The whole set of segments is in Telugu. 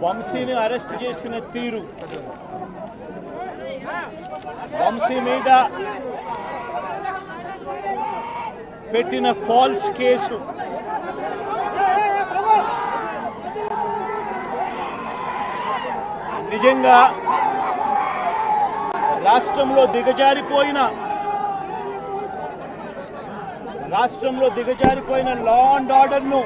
వంశీని అరెస్ట్ చేసిన తీరు, వంశీ మీద పెట్టిన ఫాల్స్ కేసు నిజంగా రాష్ట్రంలో దిగజారిపోయిన లా అండ్ ఆర్డర్ను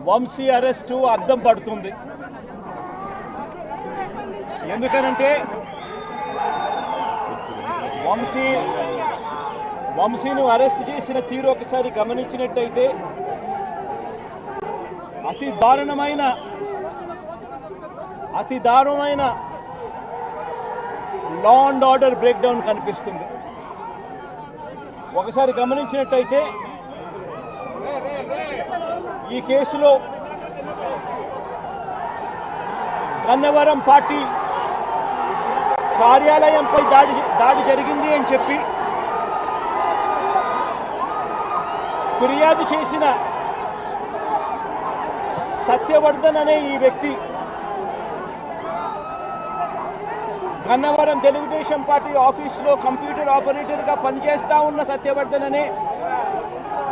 వంశీ అరెస్టు అద్దం పడుతుంది. ఎందుకనంటే వంశీని అరెస్ట్ చేసిన తీరు ఒకసారి గమనించినట్టయితే అతి దారుణమైన law and order break down కనిపిస్తుంది. ఒకసారి గమనించినట్టయితే ఈ కేసులో గన్నవరం పార్టీ కార్యాలయంపై దాడి జరిగింది అని చెప్పి ఫిర్యాదు చేసిన సత్యవర్ధన్ అనే ఈ వ్యక్తి, గన్నవరం తెలుగుదేశం పార్టీ ఆఫీసులో కంప్యూటర్ ఆపరేటర్గా పనిచేస్తా ఉన్న సత్యవర్ధన్ అనే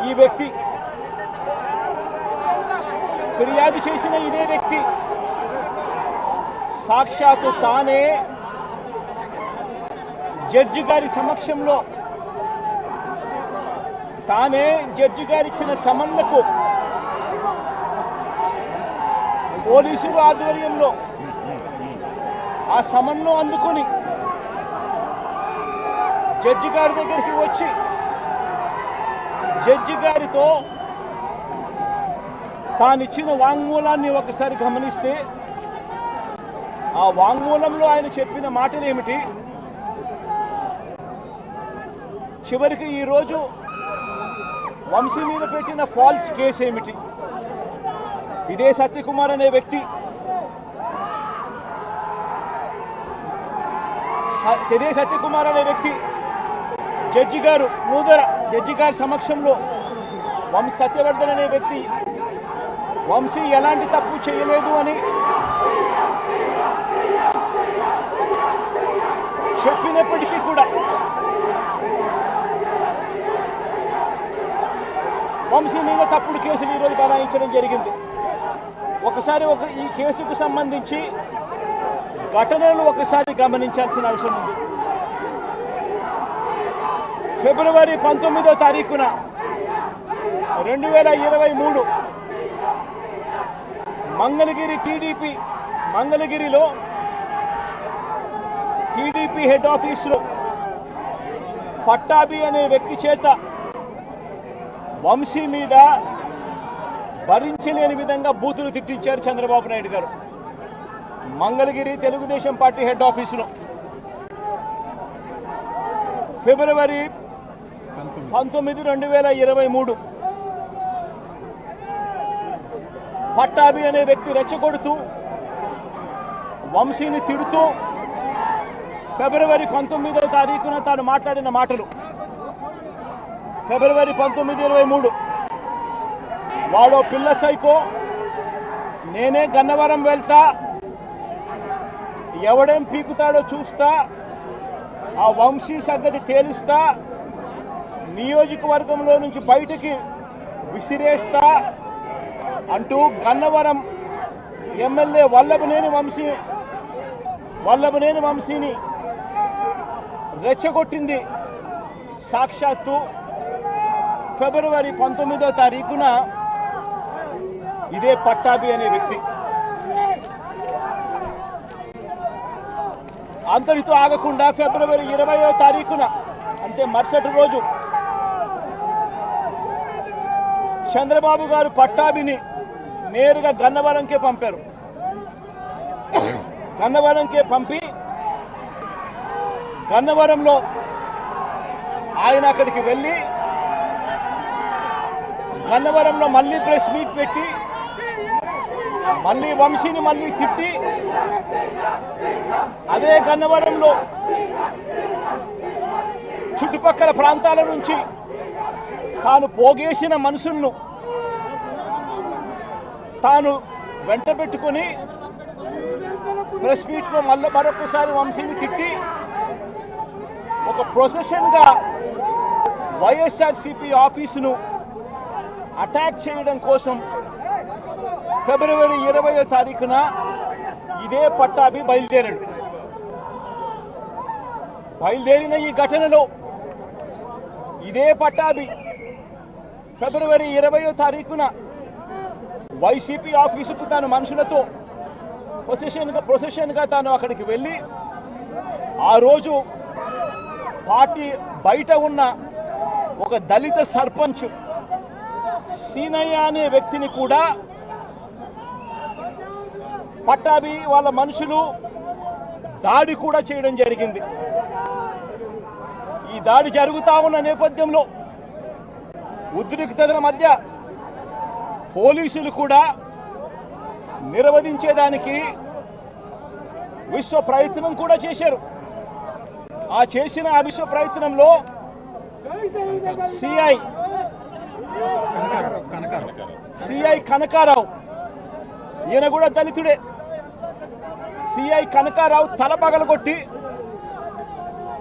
ఈ వ్యక్తి, ఫిర్యాదు చేసిన ఇదే వ్యక్తి సాక్షాత్తు తానే జడ్జి గారి సమక్షంలో జడ్జి గారు ఇచ్చిన సమన్లకు పోలీసుల ఆధ్వర్యంలో ఆ సమన్ను అందుకుని జడ్జి గారి దగ్గరికి వచ్చి జడ్జి గారితో తానిచ్చిన వాంగ్మూలాన్ని ఒకసారి గమనిస్తే ఆ వాంగ్మూలంలో ఆయన చెప్పిన మాటలు ఏమిటి, చివరికి ఈరోజు వంశీ మీద పెట్టిన ఫాల్స్ కేసు ఏమిటి, ఇదే సత్యకుమార్ అనే వ్యక్తి జడ్జి గారి సమక్షంలో సత్యవర్ధన్ అనే వ్యక్తి వంశీ ఎలాంటి తప్పు చేయలేదు అని చెప్పినప్పటికీ కూడా వంశీ మీద తప్పుడు కేసులు ఈరోజు బనాయించడం జరిగింది. ఒకసారి ఈ కేసుకు సంబంధించి ఘటనలు ఒకసారి గమనించాల్సిన అవసరం ఉంది. ఫిబ్రవరి 19వ తారీఖున 2023 మంగళగిరిలో టీడీపీ హెడ్ ఆఫీసులో పట్టాభి అనే వ్యక్తి చేత వంశీ మీద భరించలేని విధంగా బూతులు తిట్టించారు చంద్రబాబు నాయుడు గారు. మంగళగిరి తెలుగుదేశం పార్టీ హెడ్ ఆఫీసులో ఫిబ్రవరి 19, 2023 పట్టాభి అనే వ్యక్తి రెచ్చగొడుతూ వంశీని తిడుతూ ఫిబ్రవరి 19వ తారీఖున తాను మాట్లాడిన మాటలు, ఫిబ్రవరి 19, 23 వాడో పిల్ల సైకో, నేనే గన్నవరం వెళ్తా, ఎవడేం పీకుతాడో చూస్తా, ఆ వంశీ సంగతి తేలుస్తా, నియోజకవర్గంలో నుంచి బయటికి విసిరేస్తా అంటూ గన్నవరం ఎమ్మెల్యే వల్లభనేని వంశీని రెచ్చగొట్టింది సాక్షాత్తు ఫిబ్రవరి 19వ తారీఖున ఇదే పట్టాభి అనే వ్యక్తి. అంతటితో ఆగకుండా ఫిబ్రవరి 20వ తారీఖున అంటే మరుసటి రోజు చంద్రబాబు గారు పట్టాభిని నేరుగా గన్నవరంకే పంపారు. గన్నవరంకే పంపి గన్నవరంలో ఆయన అక్కడికి వెళ్ళి గన్నవరంలో మళ్ళీ ప్రెస్ మీట్ పెట్టి మళ్ళీ వంశీని మళ్ళీ తిట్టి అదే గన్నవరంలో చుట్టుపక్కల ప్రాంతాల నుంచి తాను పోగేసిన మనుషులను తాను వెంట పెట్టుకుని ప్రెస్ మీట్లో మరొకసారి వంశీని తిట్టి ఒక ప్రొసెషన్గా వైఎస్ఆర్సీపీ ఆఫీసును అటాక్ చేయడం కోసం ఫిబ్రవరి 20వ తారీఖున ఇదే పట్టాభి బయలుదేరాడు. బయలుదేరిన ఈ ఘటనలో ఇదే పట్టాభి ఫిబ్రవరి 20వ తారీఖున వైసీపీ ఆఫీసుకు తాను మనుషులతో ప్రొసెషన్గా తాను అక్కడికి వెళ్ళి ఆ రోజు పార్టీ బయట ఉన్న ఒక దళిత సర్పంచ్ సీనయ్య అనే వ్యక్తిని కూడా పట్టాభి వాళ్ళ మనుషులు దాడి కూడా చేయడం జరిగింది. ఈ దాడి జరుగుతా ఉన్న నేపథ్యంలో ఉద్రిక్తతల మధ్య పోలీసులు కూడా నిర్వహించేదానికి విశ్వ ప్రయత్నం కూడా చేశారు. ఆ చేసిన విశ్వ ప్రయత్నంలో సిఐ కనకారావు, ఈయన కూడా దళితుడే, సిఐ కనకారావు తల పగలగొట్టి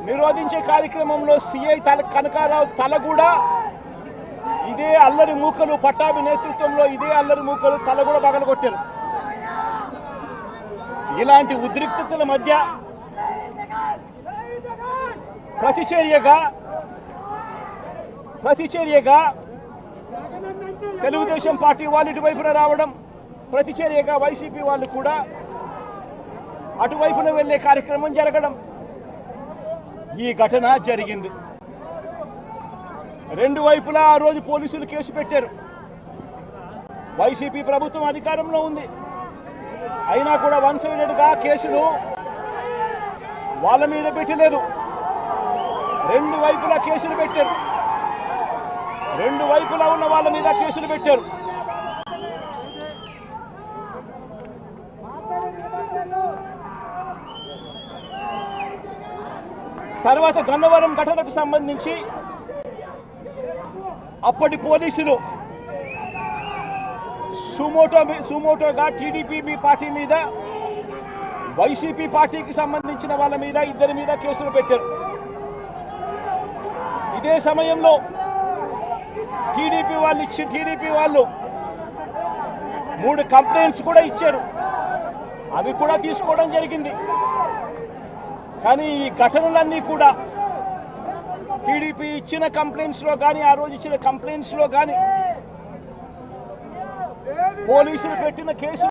నిరోధించే కార్యక్రమంలో సిఐ కనకారావు తల కూడా ఇదే అల్లరి మూకలు పట్టాభి నేతృత్వంలో ఇదే అల్లరి మూకలు తల కూడా పగలగొట్టారు. ఇలాంటి ఉద్రిక్తతల మధ్య ప్రతిచర్యగా తెలుగుదేశం పార్టీ వాళ్ళు ఇటువైపున రావడం, ప్రతిచర్యగా వైసీపీ వాళ్ళు కూడా అటువైపున వెళ్లే కార్యక్రమం జరగడం, ఈ ఘటన జరిగింది. రెండు వైపులా ఆ రోజు పోలీసులు కేసు పెట్టారు. వైసీపీ ప్రభుత్వం అధికారంలో ఉంది, అయినా కూడా వన్ సైడెడ్గా కేసులు వాళ్ళ మీద పెట్టలేదు. రెండు వైపులా కేసులు పెట్టారు, రెండు వైపులా ఉన్న వాళ్ళ మీద కేసులు పెట్టారు. తర్వాత గన్నవరం ఘటనకు సంబంధించి అప్పటి పోలీసులు సుమోటోగా టీడీపీ పార్టీ మీద, వైసీపీ పార్టీకి సంబంధించిన వాళ్ళ మీద, ఇద్దరి మీద కేసులు పెట్టారు. ఇదే సమయంలో టీడీపీ వాళ్ళు 3 కంప్లైంట్స్ కూడా ఇచ్చారు, అవి కూడా తీసుకోవడం జరిగింది. కానీ ఈ ఘటనలన్నీ కూడా టీడీపీ ఇచ్చిన కంప్లైంట్స్లో కానీ, ఆ రోజు ఇచ్చిన కంప్లైంట్స్లో కానీ, పోలీసులు పెట్టిన కేసు